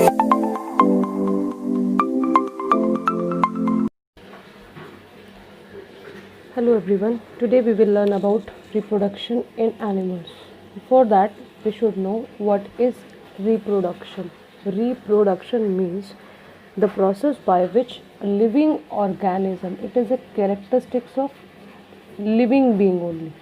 Hello everyone, today we will learn about reproduction in animals. Before that, we should know what is reproduction. Reproduction means the process by which a living organism, it is a characteristics of living being only.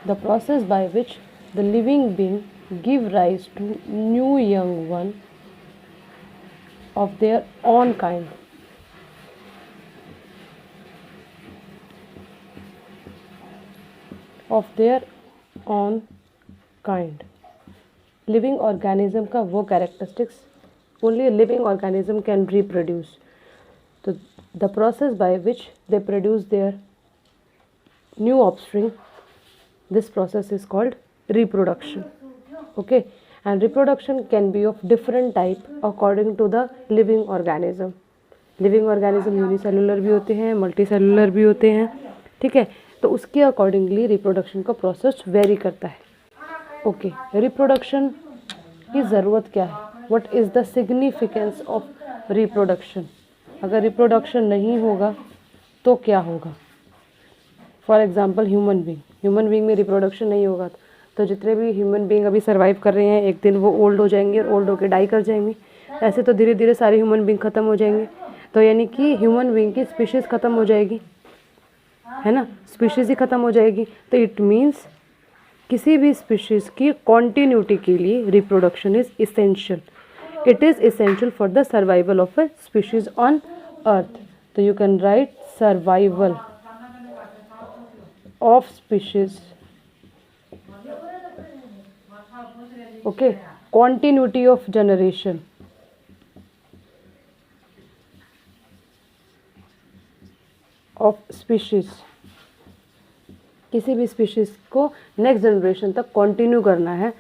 The process by which the living being give rise to new young one of their own kind. Of their own kind. Living organism का वो characteristics, only living organism can reproduce. तो the process by which they produce their new offspring, this process is called reproduction. Okay, and reproduction can be of different type according to the living organism. Living organism unicellular भी होते हैं, multi cellular भी होते हैं. ठीक है, तो उसके अकॉर्डिंगली रिप्रोडक्शन का प्रोसेस वेरी करता है. ओके, रिप्रोडक्शन की ज़रूरत क्या है? What is the significance of reproduction? अगर रिप्रोडक्शन नहीं होगा तो क्या होगा? फॉर एग्जांपल ह्यूमन बीइंग में रिप्रोडक्शन नहीं होगा तो जितने भी ह्यूमन बीइंग अभी सर्वाइव कर रहे हैं, एक दिन वो ओल्ड हो जाएंगे और ओल्ड होकर डाई कर जाएंगे. ऐसे तो धीरे धीरे सारे ह्यूमन बीइंग ख़त्म हो जाएंगे. तो यानी कि ह्यूमन बीइंग की स्पीशीज़ ख़त्म हो जाएगी, है ना, स्पीशीज़ ही ख़त्म हो जाएगी. तो इट मीन्स किसी भी स्पीशीज़ की कॉन्टिन्यूटी के लिए reproduction is essential. It is essential for the survival of a species on earth. तो you can write survival of species. Okay, continuity of generation, of species. किसी भी स्पीशीज़ को next generation तक continue करना है,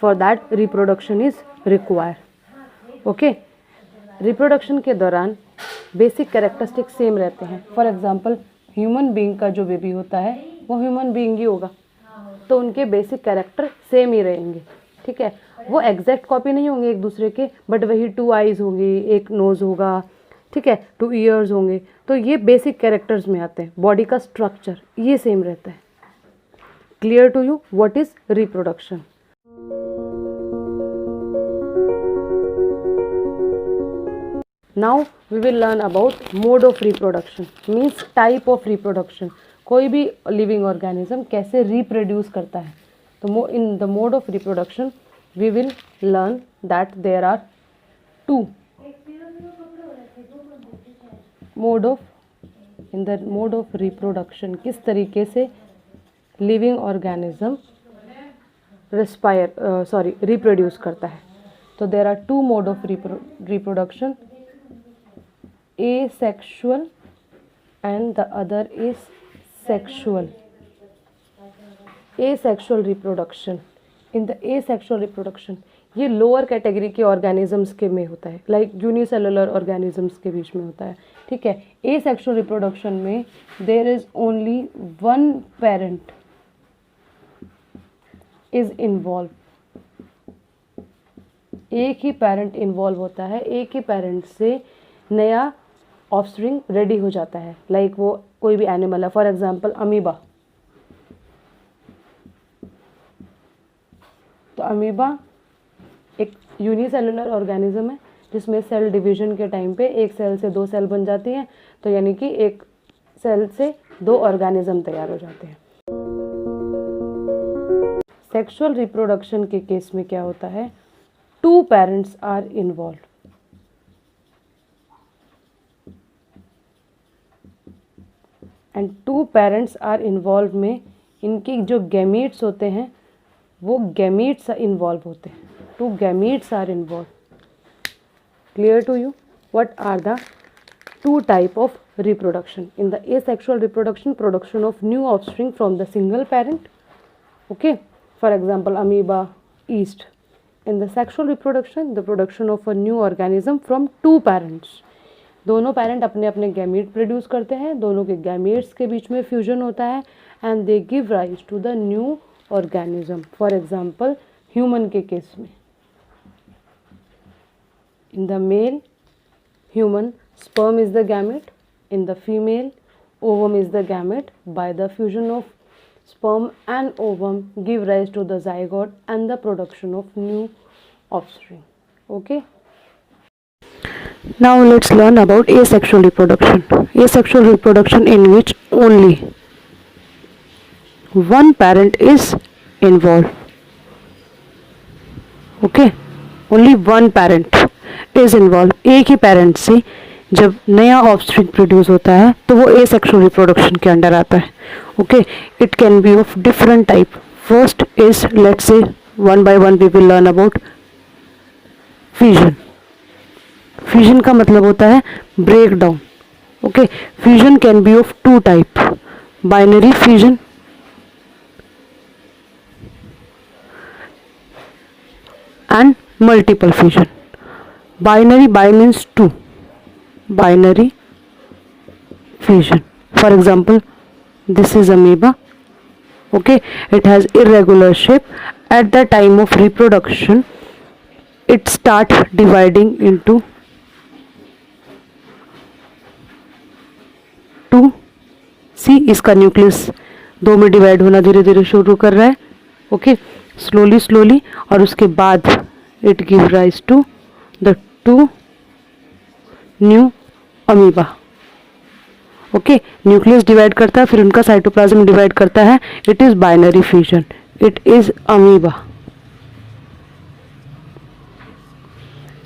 for that reproduction is require. Okay, reproduction के दौरान basic characteristic same रहते हैं. फॉर एग्जांपल ह्यूमन बीइंग का जो बेबी होता है वो ह्यूमन बीइंग ही होगा, तो उनके बेसिक कैरेक्टर सेम ही रहेंगे. ठीक है, वो एग्जैक्ट कॉपी नहीं होंगे एक दूसरे के, बट वही 2 आइज़ होंगी, एक नोज़ होगा, ठीक है, 2 ईयर्स होंगे. तो ये बेसिक कैरेक्टर्स में आते हैं. बॉडी का स्ट्रक्चर ये सेम रहता है. Clear to you what is reproduction? Now we will learn about mode of reproduction, means type of reproduction. कोई भी लिविंग ऑर्गेनिज्म कैसे रिप्रोड्यूस करता है. तो in the mode of reproduction we will learn that there are 2 mode of, in the mode of reproduction किस तरीके से living organism reproduce करता है. तो there are 2 mode of reproduction, asexual and the other is sexual. Asexual reproduction. In the asexual reproduction, ये lower category के organisms के में होता है, लाइक यूनिसेलुलर ऑर्गेनिजम्स के बीच में होता है. ठीक है, एसेक्सुअल रिप्रोडक्शन में there is only 1 parent is involve. एक ही पेरेंट इन्वॉल्व होता है, एक ही पेरेंट से नया ऑफस्प्रिंग रेडी हो जाता है. लाइक वो कोई भी एनिमल है, फॉर एग्जांपल अमीबा. तो अमीबा एक यूनिसेलुलर ऑर्गेनिज्म है जिसमें सेल डिवीजन के टाइम पे एक सेल से 2 सेल बन जाती हैं. तो यानी कि एक सेल से 2 ऑर्गेनिज्म तैयार हो जाते हैं. सेक्सुअल रिप्रोडक्शन के केस में क्या होता है? 2 parents are involve. And 2 parents are involve में इनकी जो गैमीट्स होते हैं वो गैमीट्स इन्वॉल्व होते हैं. 2 gametes are involve. Clear to you what are the 2 type of reproduction? In the asexual reproduction, production of new offspring from the single parent. Okay, for example amoeba, yeast. In the sexual reproduction, the production of a new organism from 2 parents. दोनों parent अपने अपने gamete produce करते हैं, दोनों के gametes के बीच में fusion होता है and they give rise to the new organism. For example human के केस में In the male human, sperm is the gamete. In the female, ovum is the gamete. By the fusion of sperm and ovum give rise to the zygote and the production of new offspring. Okay. Now let's learn about asexual reproduction. Asexual reproduction in which only one parent is involved. Okay, only one parent is involved. एक ही parent से जब नया offspring produce होता है तो वो asexual reproduction के under आता है. Okay, it can be of different type. First is, let's say, one by one we will learn about fission. Fission का मतलब होता है breakdown. Okay, fission can be of two type. Binary fission and multiple fission. Binary, bi means two. Binary fission. For example, this is amoeba. Okay, it has irregular shape. At the time of reproduction, it start dividing into two. See, इसका nucleus दो में divide होना धीरे धीरे शुरू कर रहा है. ओके, स्लोली स्लोली, और उसके बाद it give rise to the two new amoeba. Okay, nucleus divide करता है, फिर उनका साइटोप्लाज्म डिवाइड करता है. It is binary fusion. It is amoeba.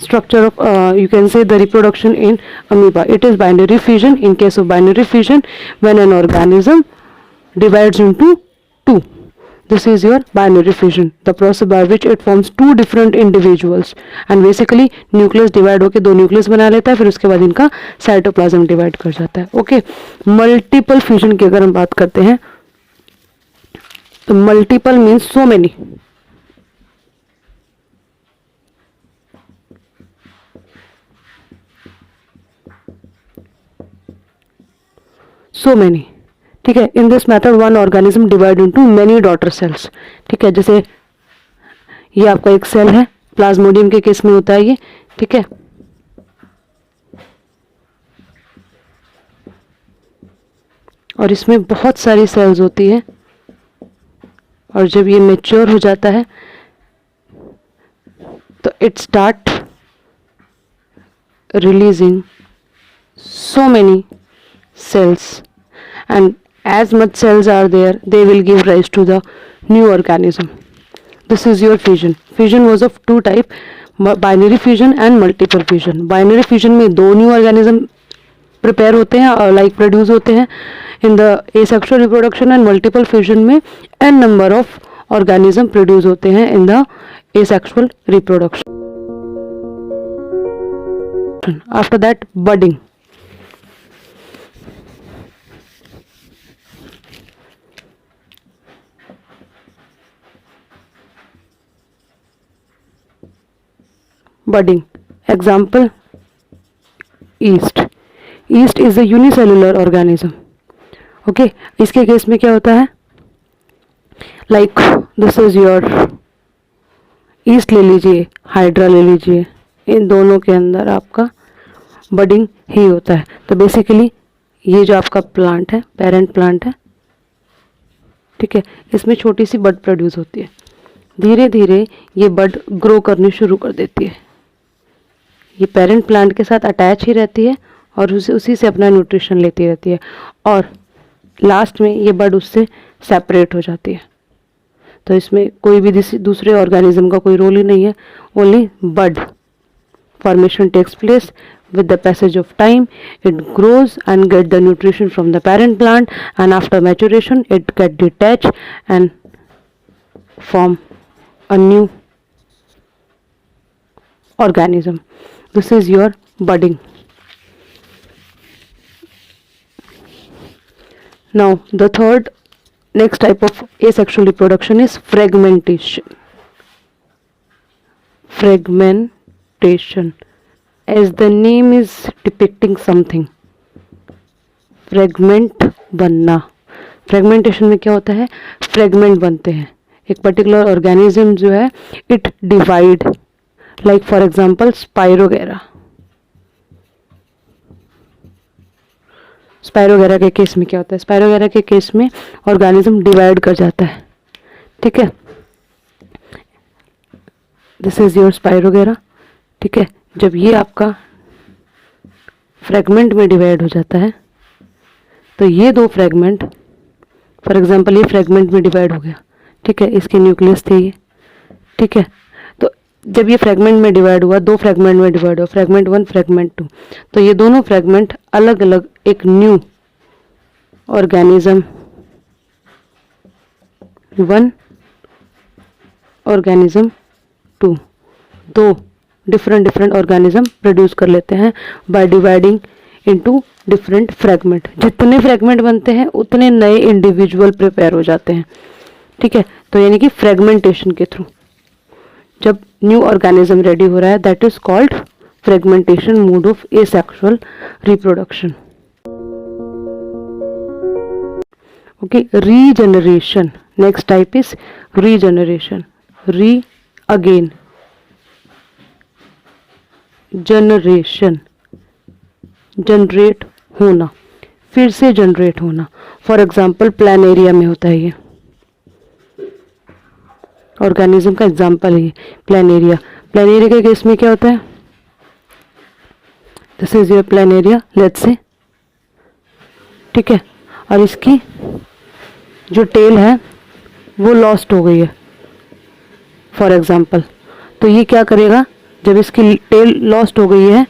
Structure of you can say the reproduction in amoeba. It is binary fission. In case of binary fission, when an organism divides into two, this is your binary fission, the process by which it forms two different individuals. And basically nucleus divide होके दो nucleus बना लेता है, फिर उसके बाद इनका cytoplasm divide कर जाता है. Okay, multiple fission की अगर हम बात करते हैं तो multiple means so many. So many. ठीक है. In this method one organism divide into many daughter cells. ठीक है, जैसे ये आपका एक सेल है, प्लाज्मोडियम के केस में होता है ये. ठीक है, और इसमें बहुत सारी सेल्स होती है, और जब ये मैच्योर हो जाता है तो it start releasing so many cells, and as much cells are there, they will give rise to the new organism. This is your fission. Fission was of two type, binary fission and multiple fission. Binary fission में दो new organism prepare होते हैं और like produce होते हैं. In the asexual reproduction and multiple fission में n number of organism produce होते हैं in the asexual reproduction. After that, budding. Budding. Example, yeast. Yeast is a unicellular organism. Okay, इसके case में क्या होता है, like this is your yeast ले लीजिए, हाइड्रा ले लीजिए, इन दोनों के अंदर आपका बडिंग ही होता है. तो बेसिकली ये जो आपका प्लांट है, पेरेंट प्लांट है, ठीक है, इसमें छोटी सी बड प्रोड्यूस होती है. धीरे धीरे ये बड ग्रो करनी शुरू कर देती है. ये पेरेंट प्लांट के साथ अटैच ही रहती है और उसी से अपना न्यूट्रिशन लेती रहती है, और लास्ट में ये बड उससे सेपरेट हो जाती है. तो इसमें कोई भी दूसरे ऑर्गेनिज्म का कोई रोल ही नहीं है. Only bud formation takes place. With the passage of time, it grows and get the nutrition from the parent plant, and after maturation, it get detached and form a new organism. This is your budding. Now, the next type of asexual reproduction is fragmentation. Fragmentation. As the name is depicting something, fragment बनना. Fragmentation में क्या होता है, fragment बनते हैं. एक particular organism जो है, it divide like for example spirogyra. Spirogyra के केस में क्या होता है? स्पाइरोगेरा के केस में ऑर्गेनिज्म डिवाइड कर जाता है, ठीक है। दिस इज योर स्पाइरोगेरा, ठीक है। जब ये आपका फ्रेगमेंट में डिवाइड हो जाता है तो ये दो फ्रेगमेंट, फॉर एग्जांपल ये फ्रेगमेंट में डिवाइड हो गया, ठीक है, इसके न्यूक्लियस थे ये, ठीक है। तो जब ये फ्रेगमेंट में डिवाइड हुआ, दो फ्रेगमेंट में डिवाइड हुआ, फ्रेगमेंट 1 फ्रेगमेंट 2, तो ये दोनों फ्रेगमेंट अलग अलग एक न्यू ऑर्गेनिज्म 1 ऑर्गेनिज्म 2, दो डिफरेंट ऑर्गेनिज्म प्रोड्यूस कर लेते हैं by dividing into different fragment. जितने फ्रेगमेंट बनते हैं उतने नए इंडिविजुअल प्रिपेयर हो जाते हैं, ठीक है। तो यानी कि फ्रेगमेंटेशन के थ्रू जब न्यू ऑर्गेनिज्म रेडी हो रहा है, that is called fragmentation mode of asexual reproduction. Okay, regeneration, next type is regeneration. री अगेन, जनरेशन, जनरेट होना, फिर से जनरेट होना। फॉर एग्जाम्पल प्लानेरिया में होता है ये, ऑर्गेनिज्म का एग्जाम्पल है ये प्लानेरिया। प्लानेरिया के केस में क्या होता है? This is your Planaria, let's say, ठीक है। और इसकी जो टेल है वो लॉस्ट हो गई है फॉर एग्जाम्पल। तो ये क्या करेगा? जब इसकी टेल लॉस्ट हो गई है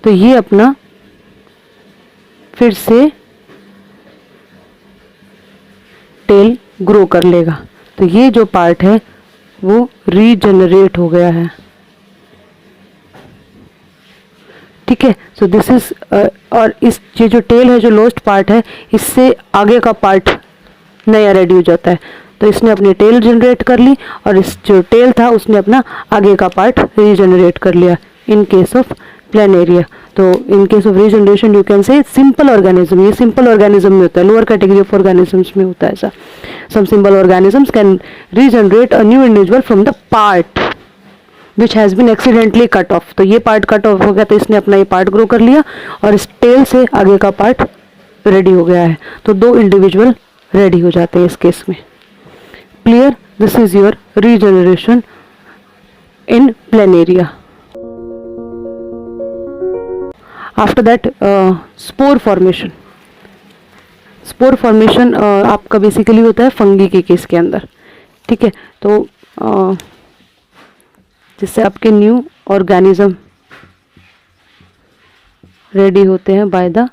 तो ये अपना फिर से टेल ग्रो कर लेगा। तो ये जो पार्ट है वो रीजनरेट हो गया है, ठीक है। सो दिस इज और इस ये जो टेल है, जो लॉस्ट पार्ट है, इससे आगे का पार्ट नया रेडी हो जाता है। तो इसने अपनी टेल जनरेट कर ली और इस जो टेल था उसने अपना आगे का पार्ट रीजनरेट कर लिया इन केस ऑफ प्लानेरिया। तो in case of regeneration you can say simple organism, ये सिंपल ऑर्गेनिज्म में होता है, लोअर कैटेगरी ऑफ ऑर्गेनिजम्स में होता है ऐसा। Some simple organisms can regenerate a new individual from the part which has been accidentally cut off. तो ये पार्ट कट ऑफ हो गया तो इसने अपना ये पार्ट ग्रो कर लिया और इस टेल से आगे का पार्ट रेडी हो गया है। तो दो इंडिविजुअल रेडी हो जाते हैं इस केस में। Clear? This is your regeneration in Planaria. After that spore formation. Spore formation आपका बेसिकली होता है फंगी के केस के अंदर, ठीक है। तो जिससे आपके न्यू ऑर्गेनिज्म रेडी होते हैं by the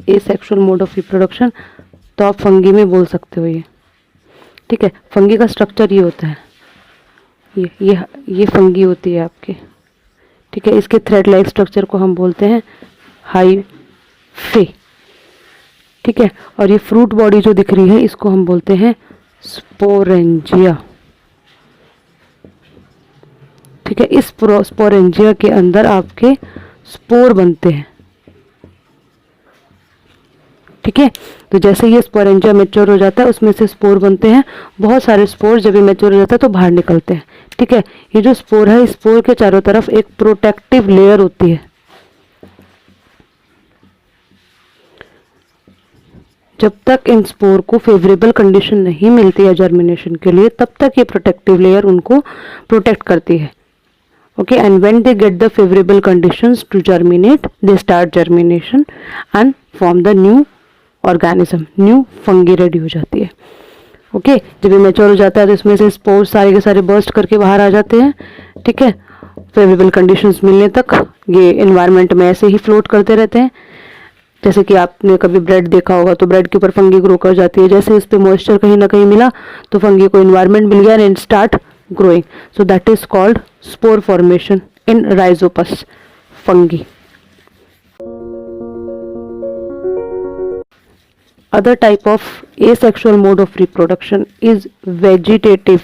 asexual mode of reproduction, तो आप फंगी में बोल सकते हो ये, ठीक है। फंगी का स्ट्रक्चर ये होता है, ये फंगी होती है आपके, ठीक है। इसके थ्रेड लाइक स्ट्रक्चर को हम बोलते हैं हाइफे, ठीक है। और ये फ्रूट बॉडी जो दिख रही है इसको हम बोलते हैं स्पोरेंजिया, ठीक है। इस स्पोरेंजिया के अंदर आपके स्पोर बनते हैं, ठीक है। तो जैसे ये स्पोरेंजिया मैच्योर हो जाता है उसमें से स्पोर बनते हैं, बहुत सारे स्पोर जब ये मैच्योर हो जाता है तो बाहर निकलते हैं, ठीक है। ये जो स्पोर है, स्पोर के चारों तरफ एक प्रोटेक्टिव लेयर होती है। जब तक इन स्पोर को फेवरेबल कंडीशन नहीं मिलती है जर्मिनेशन के लिए, तब तक ये प्रोटेक्टिव लेयर उनको प्रोटेक्ट करती है, okay. And when they get the favourable conditions to germinate, they start germination and form the new organism, new fungi ready हो जाती है, ओके। जब ये मैच्योर हो जाता है तो इसमें से स्पोर्स सारे के सारे बर्स्ट करके बाहर आ जाते हैं, ठीक है। फेवरेबल कंडीशंस मिलने तक ये एनवायरनमेंट में ऐसे ही फ्लोट करते रहते हैं। जैसे कि आपने कभी ब्रेड देखा होगा तो ब्रेड के ऊपर फंगी ग्रो कर जाती है, जैसे इस पे मॉइस्चर कहीं ना कहीं मिला तो फंगी को एनवायरनमेंट मिल गया and start growing. So that is called spore formation in Rhizopus fungi. Other type of asexual mode of reproduction is vegetative.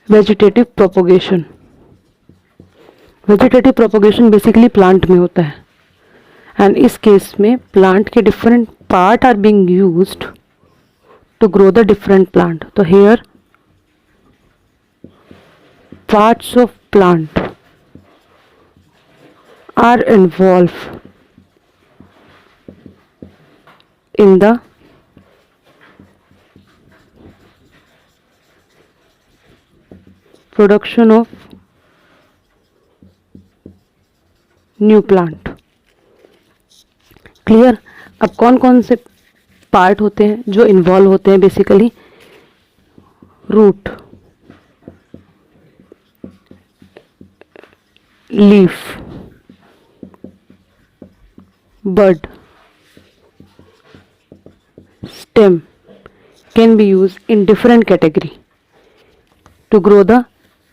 Vegetative propagation. Vegetative propagation basically plant में होता है, एंड इस केस में plant के different part are being used to grow the different plant. So here parts of plant are involved in the production of new plant. Clear. अब कौन कौन से पार्ट होते हैं जो इन्वॉल्व होते हैं? Basically root, leaf, bud, stem can be used in different category to grow the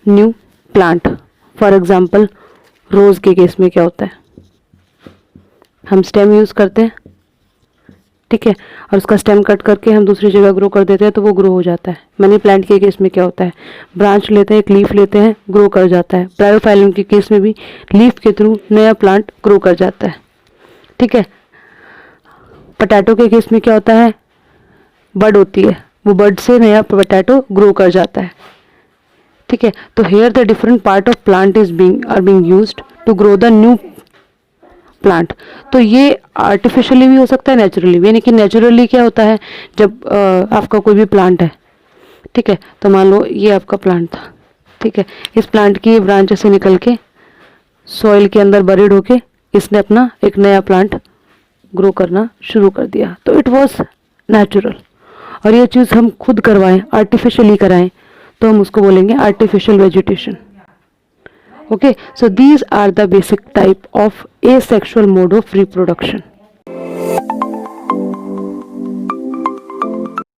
new plant. For example, रोज के केस में क्या होता है, हम स्टेम यूज करते हैं, ठीक है, और उसका स्टेम कट करके हम दूसरी जगह ग्रो कर देते हैं तो वो ग्रो हो जाता है. मनी प्लांट के केस में क्या होता है, ब्रांच लेते हैं, एक लीफ लेते हैं, ग्रो कर जाता है. ब्रायोफाइलम के केस में भी लीफ के थ्रू नया प्लांट ग्रो कर जाता है. ठीक है. पोटैटो के केस में क्या होता है, बड होती है, वो बड से नया पोटैटो ग्रो कर जाता है. ठीक है. तो here the different part of plant is being used to grow the new plant. तो ये आर्टिफिशियली भी हो सकता है, नेचुरली भी. यानी कि नेचुरली क्या होता है, जब आपका कोई भी प्लांट है, ठीक है, तो मान लो ये आपका प्लांट था, ठीक है, इस प्लांट की ब्रांच से निकल के सॉइल के अंदर बरीड होके इसने अपना एक नया प्लांट ग्रो करना शुरू कर दिया. तो इट वॉज नेचुरल. और ये चीज़ हम खुद करवाएं, आर्टिफिशियली कराएं, तो हम उसको बोलेंगे artificial vegetation. Okay, so these are the basic type of asexual mode of reproduction.